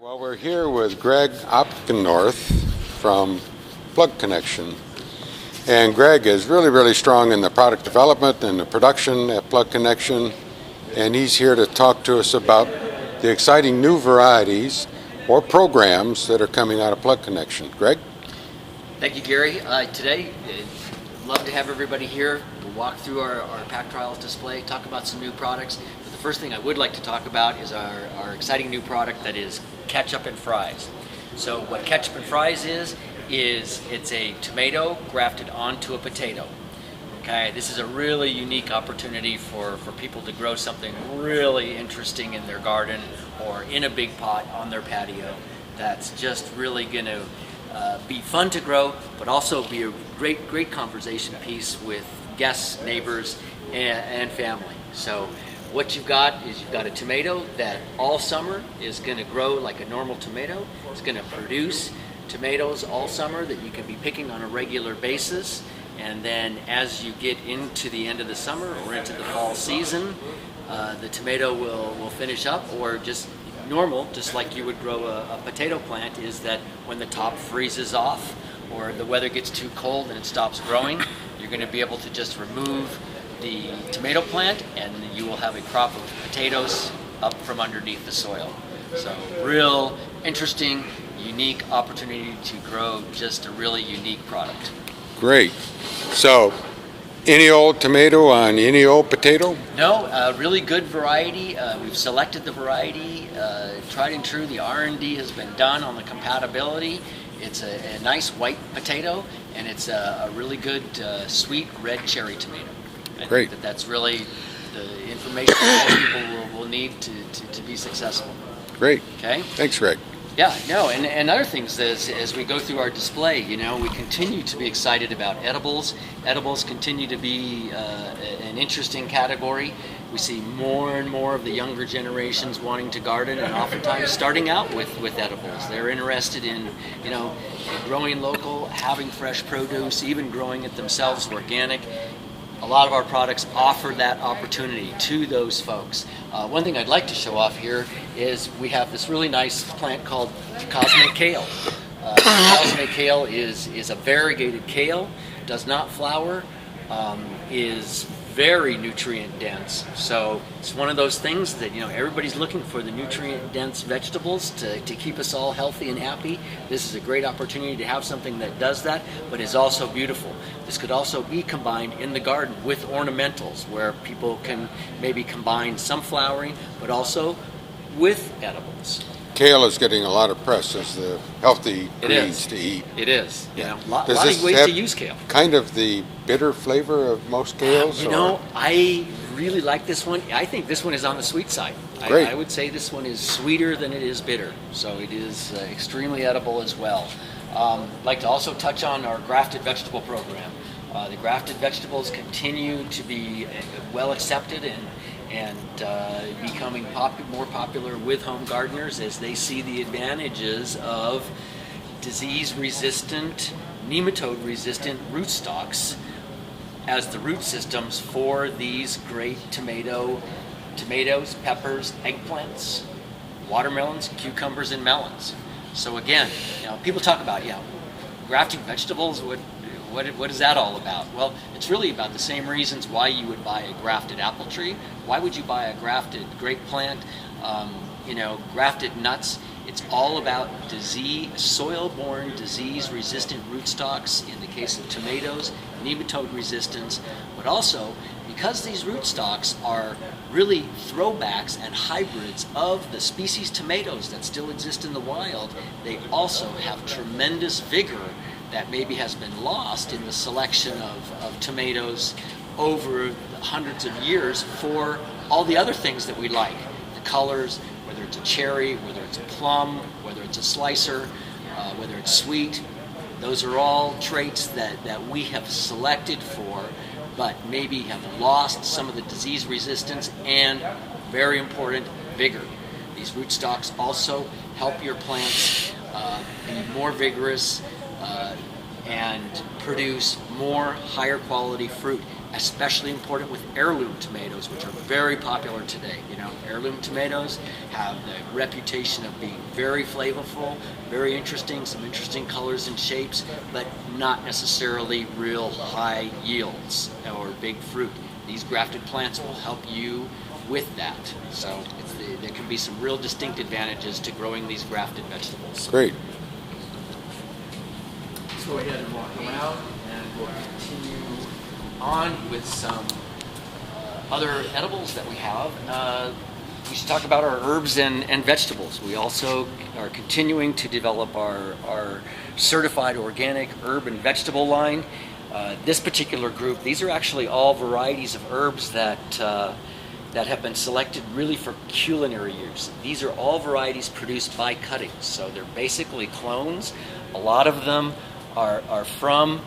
Well, we're here with Gregg Opgenorth from Plug Connection. And Gregg is really strong in the product development and the production at Plug Connection. And he's here to talk to us about the exciting new varieties or programs that are coming out of Plug Connection. Gregg? Thank you, Gary. Today, I'd love to have everybody here. We'll walk through our pack trials display, talk about some new products. But the first thing I would like to talk about is our exciting new product that is Ketchup and Fries. So what Ketchup and Fries is it's a tomato grafted onto a potato. Okay, this is a really unique opportunity for people to grow something really interesting in their garden or in a big pot on their patio that's just really going to be fun to grow, but also be a great conversation piece with guests, neighbors, and family. So what you've got is you've got a tomato that all summer is going to grow like a normal tomato. It's going to produce tomatoes all summer that you can be picking on a regular basis. And then as you get into the end of the summer or into the fall season, the tomato will finish up, or just normal, just like you would grow a potato plant, is that when the top freezes off or the weather gets too cold and it stops growing, you're going to be able to just remove the tomato plant and you will have a crop of potatoes up from underneath the soil. So real interesting, unique opportunity to grow just a really unique product. Great. So, any old tomato on any old potato? No, really good variety. We've selected the variety, tried and true. The R&D has been done on the compatibility. It's a nice white potato, and it's a really good sweet red cherry tomato. Great. That's really the information that people will need to be successful. Great. Okay. Thanks, Gregg. Yeah, no, and other things as we go through our display, we continue to be excited about edibles. Edibles continue to be an interesting category. We see more and more of the younger generations wanting to garden, and oftentimes starting out with edibles. They're interested in, growing local, having fresh produce, even growing it themselves organic. A lot of our products offer that opportunity to those folks. One thing I'd like to show off here is we have this really nice plant called cosmic kale. Cosmic kale is a variegated kale, does not flower, is very nutrient dense. So it's one of those things that everybody's looking for, the nutrient dense vegetables to keep us all healthy and happy. This is a great opportunity to have something that does that, but is also beautiful. This could also be combined in the garden with ornamentals, where people can maybe combine some flowering, but also with edibles. Kale is getting a lot of press as the healthy greens to eat. It is. Yeah. A lot of ways to use kale. Kind of the bitter flavor of most kales? I really like this one. I think this one is on the sweet side. Great. I would say this one is sweeter than it is bitter, so it is extremely edible as well. I'd like to also touch on our grafted vegetable program. The grafted vegetables continue to be well accepted and becoming more popular with home gardeners as they see the advantages of disease-resistant, nematode-resistant rootstocks as the root systems for these great tomatoes, peppers, eggplants, watermelons, cucumbers, and melons. So again, people talk about grafting vegetables. What is that all about? Well, it's really about the same reasons why you would buy a grafted apple tree. Why would you buy a grafted grape plant? Grafted nuts. It's all about soil-borne disease-resistant rootstocks in the case of tomatoes, nematode resistance, but also because these rootstocks are really throwbacks and hybrids of the species tomatoes that still exist in the wild, they also have tremendous vigor that maybe has been lost in the selection of tomatoes over hundreds of years for all the other things that we like. The colors, whether it's a cherry, whether it's a plum, whether it's a slicer, whether it's sweet. Those are all traits that we have selected for, but maybe have lost some of the disease resistance and, very important, vigor. These rootstocks also help your plants be more vigorous and produce more higher quality fruit. especially important with heirloom tomatoes, which are very popular today. Heirloom tomatoes have the reputation of being very flavorful, very interesting, some interesting colors and shapes, but not necessarily real high yields or big fruit. These grafted plants will help you with that. So there can be some real distinct advantages to growing these grafted vegetables. Great. Let's go ahead and walk around, and we'll continue on with some other edibles that we have. We should talk about our herbs and vegetables. We also are continuing to develop our certified organic herb and vegetable line. This particular group, these are actually all varieties of herbs that have been selected really for culinary use. These are all varieties produced by cuttings, so they're basically clones. A lot of them are from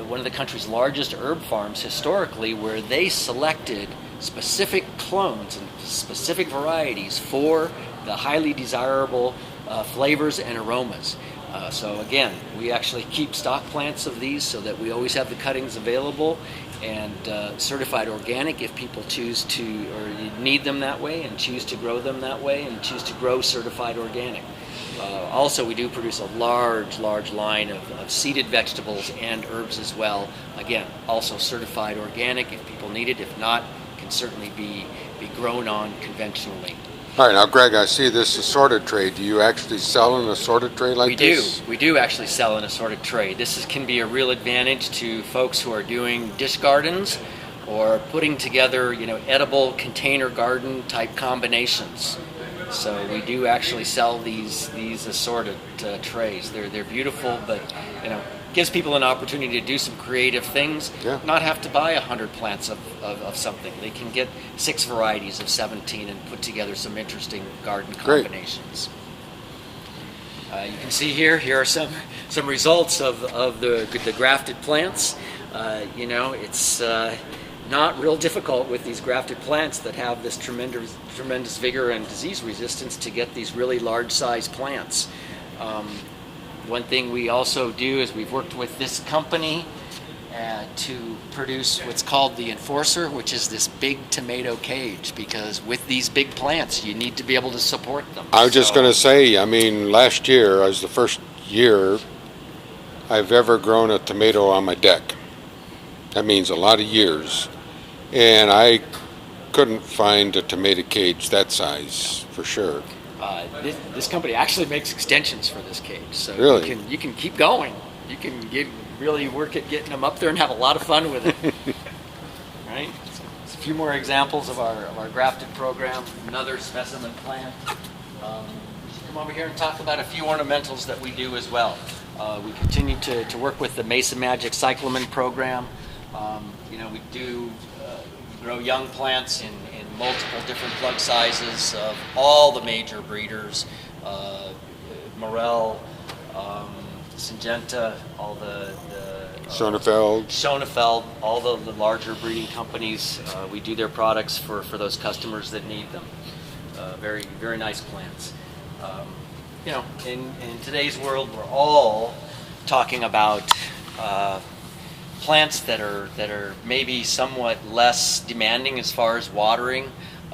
one of the country's largest herb farms historically, where they selected specific clones and specific varieties for the highly desirable flavors and aromas. So again, we actually keep stock plants of these so that we always have the cuttings available, and certified organic if people choose to or need them that way and choose to grow them that way and choose to grow certified organic. Also, we do produce a large line of seeded vegetables and herbs as well. Again, also certified organic if people need it. If not, can certainly be grown on conventionally. All right, now Greg, I see this assorted tray. Do you actually sell an assorted tray like this? We do actually sell an assorted tray. This can be a real advantage to folks who are doing dish gardens or putting together, edible container garden type combinations. So we do actually sell these assorted trays. They're beautiful, but gives people an opportunity to do some creative things. Yeah. Not have to buy 100 plants of something. They can get 6 varieties of 17 and put together some interesting garden combinations. You can see here are some results of the grafted plants. It's not real difficult with these grafted plants that have this tremendous vigor and disease resistance to get these really large size plants. One thing we also do is we've worked with this company to produce what's called the Enforcer, which is this big tomato cage, because with these big plants you need to be able to support them. I was just going to say, last year was the first year I've ever grown a tomato on my deck. That means a lot of years. And I couldn't find a tomato cage that size, for sure. This company actually makes extensions for this cage, so really? you can keep going. You can really work at getting them up there and have a lot of fun with it. Right? So, a few more examples of our grafted program. Another specimen plant. Come over here and talk about a few ornamentals that we do as well. We continue to work with the Mesa Magic Cyclamen program. We do grow young plants in multiple different plug sizes of all the major breeders, Morel, Syngenta, all the Schonefeld, all the larger breeding companies. We do their products for those customers that need them. Very, very nice plants. In today's world, we're all talking about plants that are maybe somewhat less demanding as far as watering.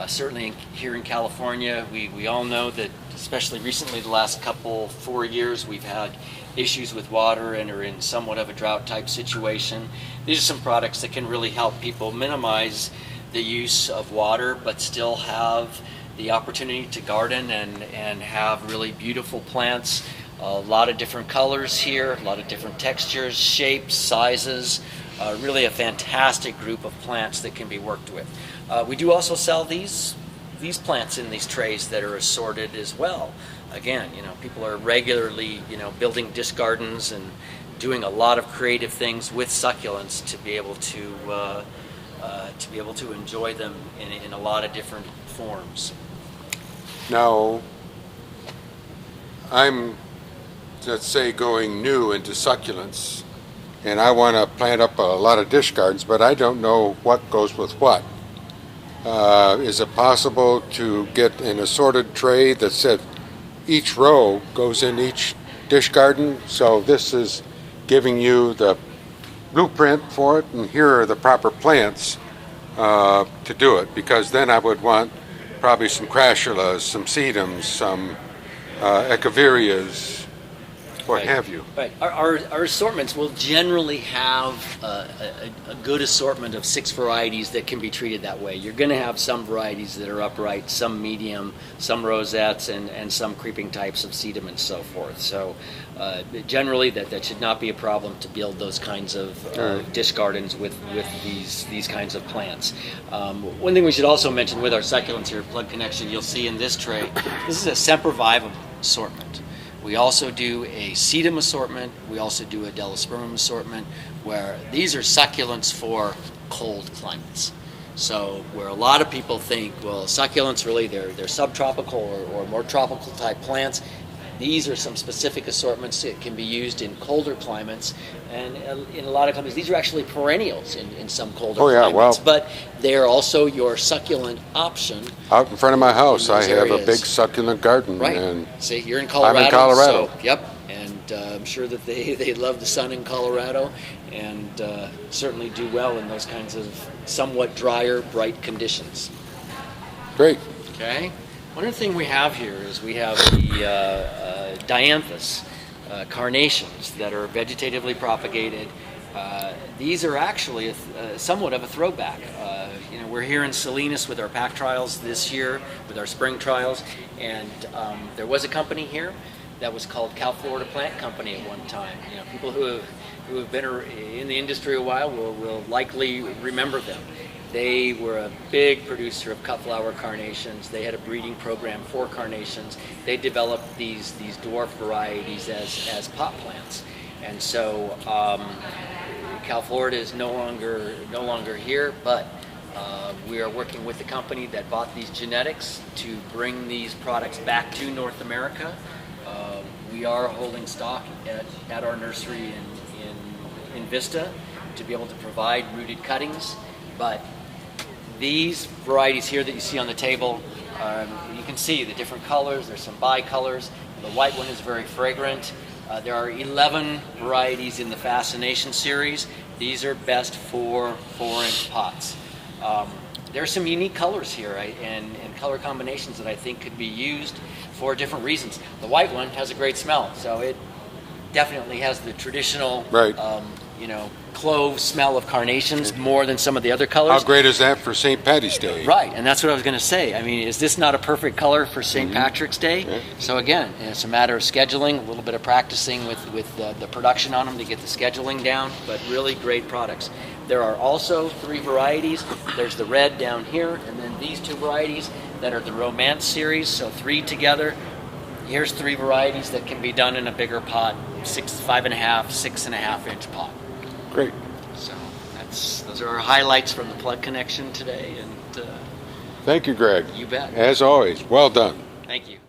Certainly here in California, we all know that, especially recently, the last 4 years, we've had issues with water and are in somewhat of a drought type situation. These are some products that can really help people minimize the use of water, but still have the opportunity to garden and have really beautiful plants. A lot of different colors here, a lot of different textures, shapes, sizes. Really a fantastic group of plants that can be worked with. We do also sell these plants in these trays that are assorted as well. Again, people are regularly, building dish gardens and doing a lot of creative things with succulents to be able to enjoy them in a lot of different forms. Now, I'm, let's say, going new into succulents, and I want to plant up a lot of dish gardens, but I don't know what goes with what. Is it possible to get an assorted tray that said each row goes in each dish garden? So this is giving you the blueprint for it, and here are the proper plants to do it, because then I would want probably some crassulas, some sedums, some echeverias, what have you. Right. Our assortments will generally have a good assortment of 6 varieties that can be treated that way. You're going to have some varieties that are upright, some medium, some rosettes, and some creeping types of sedum and so forth. So generally that should not be a problem to build those kinds of dish gardens with these kinds of plants. One thing we should also mention with our succulents here, Plug Connection, you'll see in this tray, this is a sempervivum assortment. We also do a sedum assortment. We also do a delospermum assortment, where these are succulents for cold climates. So where a lot of people think, well, succulents really they're subtropical or more tropical type plants. These are some specific assortments that can be used in colder climates, and in a lot of companies, these are actually perennials in some colder climates. But they're also your succulent option. Out in front of my house, I have a big succulent garden. Right. And see, you're in Colorado. I'm in Colorado. So, yep. And I'm sure that they love the sun in Colorado, and certainly do well in those kinds of somewhat drier, bright conditions. Great. Okay. One other thing we have here is we have the dianthus carnations that are vegetatively propagated. These are actually somewhat of a throwback. We're here in Salinas with our pack trials this year, with our spring trials, and there was a company here that was called Cal Florida Plant Company at one time. People who have been in the industry a while will likely remember them. They were a big producer of cut flower carnations. They had a breeding program for carnations. They developed these dwarf varieties as pot plants. And so Cal Florida is no longer here, but we are working with the company that bought these genetics to bring these products back to North America. We are holding stock at our nursery in Vista to be able to provide rooted cuttings, but these varieties here that you see on the table, you can see the different colors. There's some bicolors. The white one is very fragrant. There are 11 varieties in the Fascination series. These are best for 4-inch pots. There are some unique colors here, right, and color combinations that I think could be used for different reasons. The white one has a great smell, so it definitely has the traditional clove smell of carnations more than some of the other colors. How great is that for St. Patty's Day? Right, and that's what I was going to say. I mean, is this not a perfect color for St. Patrick's Day? Yeah. So again, it's a matter of scheduling, a little bit of practicing with the production on them to get the scheduling down, but really great products. There are also 3 varieties. There's the red down here, and then these 2 varieties that are the Romance series, so 3 together. Here's 3 varieties that can be done in a bigger pot, 5.5, 6.5-inch pot. Great. So those are our highlights from the Plug Connection today, and thank you, Greg. You bet. As always, well done. Thank you.